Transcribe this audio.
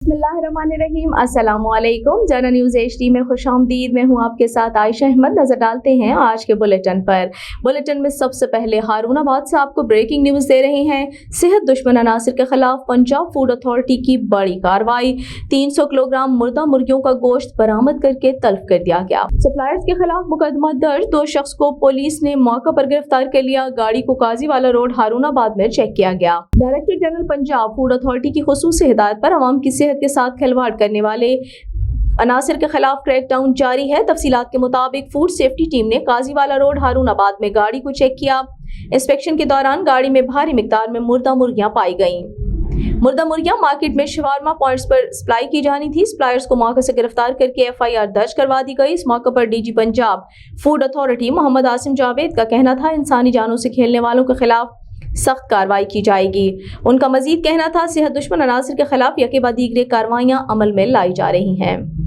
बिस्मिल्लाहिर्रहमानिर्रहीम। अस्सलामुअलैकुम। Journal news HD में खुशामदीद। मैं हूँ आपके साथ आयशा अहमद। नजर डालते हैं आज के बुलेटिन पर। बुलेटिन में सबसे पहले हारूनाबाद से आपको ब्रेकिंग न्यूज़ दे रहे हैं। सेहत दुश्मन अनासिर के खिलाफ पंजाब फूड अथॉरिटी की बड़ी कार्रवाई। 300 किलोग्राम मुर्दा मुर्गियों का गोश्त बरामद करके तल्फ कर दिया गया। सप्लायर्स के खिलाफ मुकदमा दर्ज। 2 शख्स को पुलिस ने मौके पर गिरफ्तार कर लिया। गाड़ी को काजीवाला रोड हारूनाबाद में चेक किया गया। Director general Punjab food authority की खुसूसी हिदायत पर अवाम की सेहत के साथ खिलवाड़ करने वाले अनासिर के खिलाफ क्रैकडाउन जारी है। तफसीलात के मुताबिक फूड सेफ्टी टीम ने काजीवाला रोड हारूनाबाद में गाड़ी को चेक किया। इंस्पेक्शन के दौरान गाड़ी में भारी मिकदार में मुर्दा मुर्गियां पाई गईं। मुर्दा मुर्गियां मार्केट में शवारमा पॉइंट्स पर सप्लाई की जानी थी। सप्लायर्स को मौके से गिरफ्तार करके FIR दर्ज करवा दी गई। इस मौके पर DG Punjab food authority Mohammad Asim Javed का कहना था, इंसानी जानों से खेलने वालों के खिलाफ सख्त कार्रवाई की जाएगी। उनका मजीद कहना था, सेहत दुश्मन अनासिर के खिलाफ यके बाद दीगरे कार्रवाइयां अमल में लाई जा रही हैं।